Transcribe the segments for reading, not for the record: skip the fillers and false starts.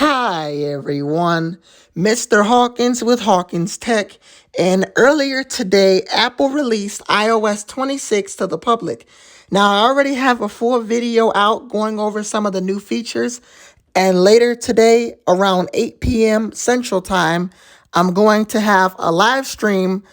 Hi everyone, Mr. Hawkins with Hawkins Tech, and earlier today Apple released iOS 26 to the public. Now I already have a full video out going over some of the new features, and later today around 8 p.m. Central Time, I'm going to have a live stream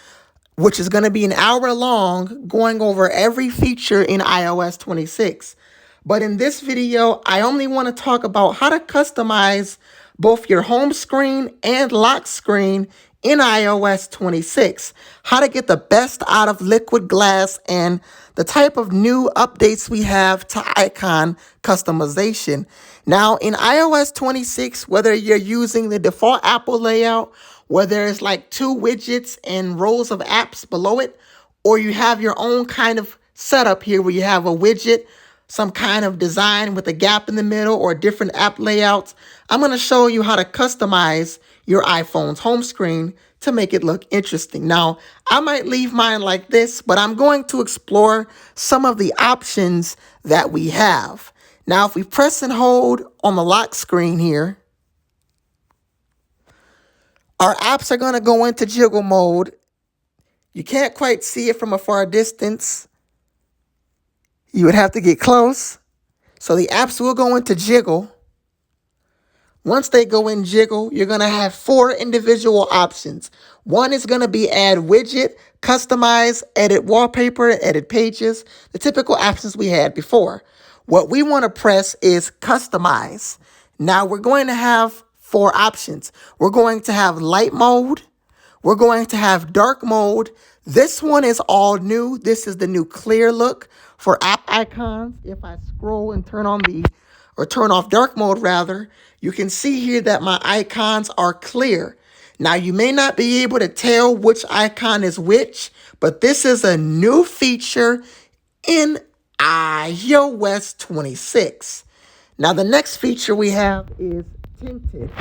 which is going to be an hour long, going over every feature in iOS 26. But in this video, I only want to talk about how to customize both your home screen and lock screen in iOS 26, how to get the best out of liquid glass, and the type of new updates we have to icon customization. Now, in iOS 26, whether you're using the default Apple layout, where there's like two widgets and rows of apps below it, or you have your own kind of setup here where you have a widget, some kind of design with a gap in the middle, or different app layouts, I'm going to show you how to customize your iPhone's home screen to make it look interesting. Now, I might leave mine like this, but I'm going to explore some of the options that we have. Now, if we press and hold on the lock screen here, our apps are going to go into jiggle mode. You can't quite see it from a far distance. You would have to get close. So the apps will go into jiggle. Once they go in jiggle, you're going to have four individual options. One is going to be add widget, customize, edit wallpaper, edit pages, the typical options we had before. What we want to press is customize. Now we're going to have four options. We're going to have light mode. We're going to have dark mode. This one is all new. This is the new clear look for app icons. If I scroll and turn off dark mode rather, you can see here that my icons are clear. Now you may not be able to tell which icon is which, but this is a new feature in iOS 26. Now the next feature we have is tinted.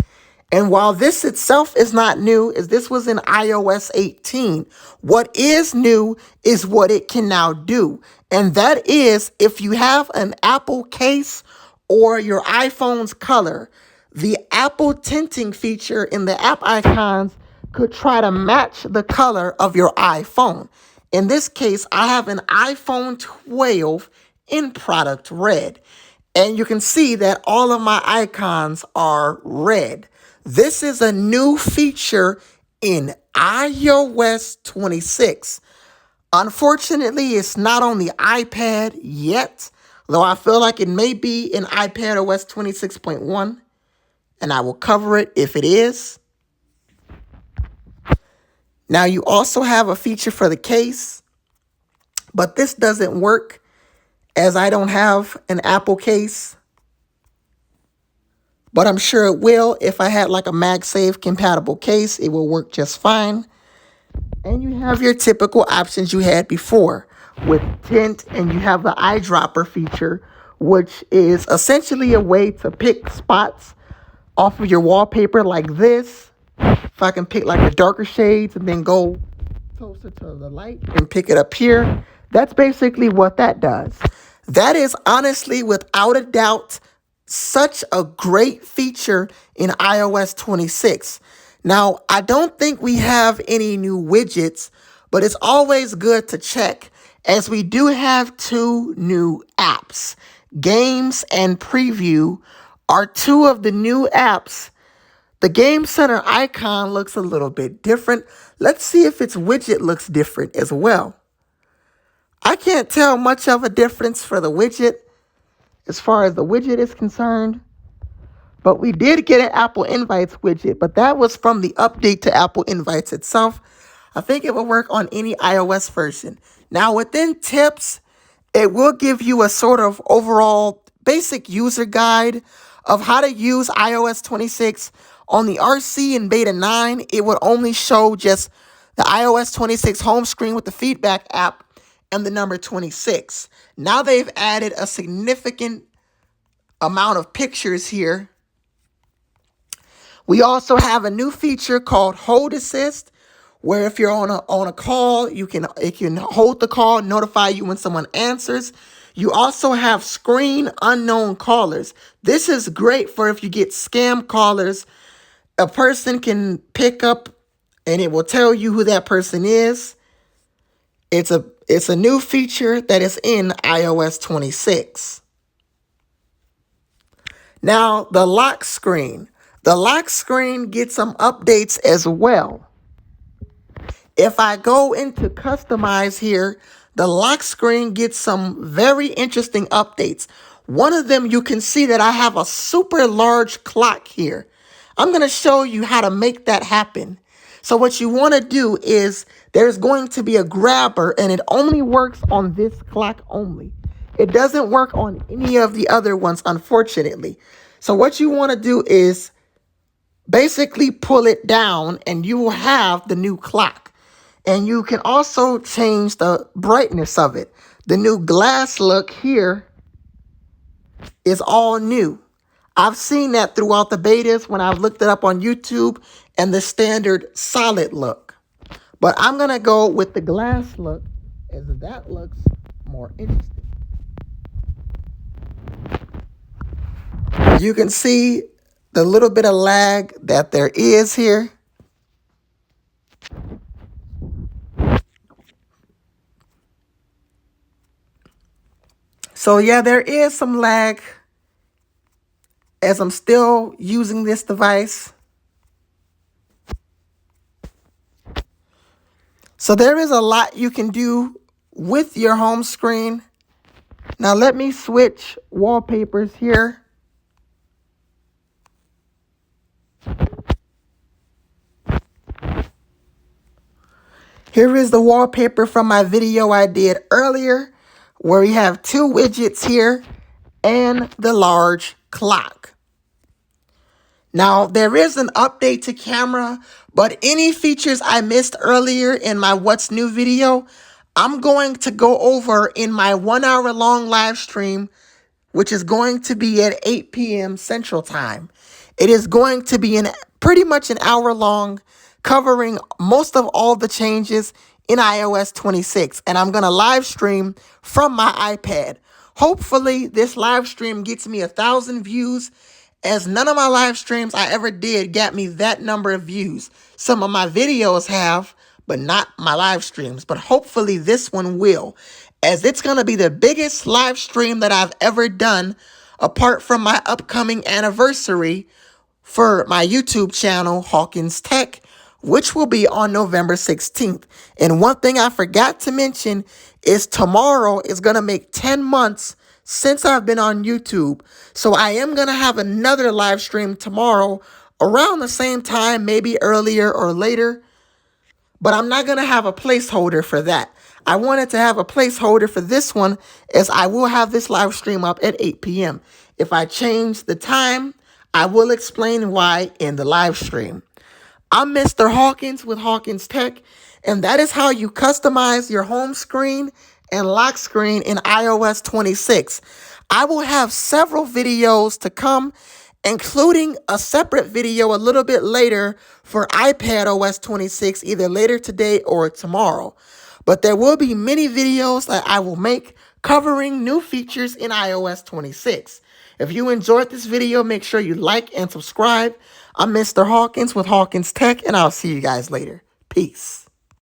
And while this itself is not new, as this was in iOS 18, what is new is what it can now do. And that is, if you have an Apple case or your iPhone's color, the Apple tinting feature in the app icons could try to match the color of your iPhone. In this case, I have an iPhone 12 in product red. And you can see that all of my icons are red. This is a new feature in iOS 26. Unfortunately, it's not on the iPad yet, though I feel like it may be in iPadOS 26.1, and I will cover it if it is. Now, you also have a feature for the case, but this doesn't work as I don't have an Apple case. But I'm sure it will. If I had like a MagSafe compatible case, it will work just fine. And you have your typical options you had before with tint, and you have the eyedropper feature, which is essentially a way to pick spots off of your wallpaper like this. If I can pick like the darker shades and then go closer to the light and pick it up here, that's basically what that does. That is honestly, without a doubt, such a great feature in iOS 26. Now, I don't think we have any new widgets, but it's always good to check, as we do have two new apps. Games and Preview are two of the new apps. The Game Center icon looks a little bit different. Let's see if its widget looks different as well. I can't tell much of a difference for the widget as far as the widget is concerned. But we did get an Apple Invites widget, but that was from the update to Apple Invites itself. I think it will work on any iOS version. Now, within tips, it will give you a sort of overall basic user guide of how to use iOS 26. On the RC and Beta 9, it would only show just the iOS 26 home screen with the feedback app and the number 26. Now they've added a significant amount of pictures here. We also have a new feature called Hold Assist, where if you're on a call, it can hold the call, notify you when someone answers. You also have screen unknown callers. This is great for if you get scam callers. A person can pick up and it will tell you who that person is. It's a new feature that is in iOS 26. Now, the lock screen. The lock screen gets some updates as well. If I go into customize here, the lock screen gets some very interesting updates. One of them, you can see that I have a super large clock here. I'm going to show you how to make that happen. So what you want to do is there's going to be a grabber, and it only works on this clock only. It doesn't work on any of the other ones, unfortunately. So what you want to do is basically pull it down and you will have the new clock. And you can also change the brightness of it. The new glass look here is all new. I've seen that throughout the betas when I've looked it up on YouTube, and the standard solid look. But I'm going to go with the glass look, as that looks more interesting. You can see the little bit of lag that there is here. So yeah, there is some lag as I'm still using this device. So there is a lot you can do with your home screen. Now let me switch wallpapers here. Here is the wallpaper from my video I did earlier, where we have two widgets here and the large clock. Now, there is an update to camera, but any features I missed earlier in my What's New video, I'm going to go over in my 1 hour long live stream, which is going to be at 8 p.m. Central Time. It is going to be pretty much an hour long, covering most of all the changes in iOS 26. And I'm going to live stream from my iPad. Hopefully, this live stream gets me 1,000 views, as none of my live streams I ever did got me that number of views. Some of my videos have, but not my live streams. But hopefully this one will, as it's going to be the biggest live stream that I've ever done, apart from my upcoming anniversary for my YouTube channel, Hawkins Tech, which will be on November 16th. And one thing I forgot to mention is tomorrow is going to make 10 months since I've been on YouTube. So I am going to have another live stream tomorrow around the same time, maybe earlier or later. But I'm not going to have a placeholder for that. I wanted to have a placeholder for this one, as I will have this live stream up at 8 p.m. If I change the time, I will explain why in the live stream. I'm Mr. Hawkins with Hawkins Tech, and that is how you customize your home screen and lock screen in iOS 26. I will have several videos to come, including a separate video a little bit later for iPad OS 26, either later today or tomorrow. But there will be many videos that I will make covering new features in iOS 26. If you enjoyed this video, make sure you like and subscribe. I'm Mr. Hawkins with Hawkins Tech, and I'll see you guys later. Peace.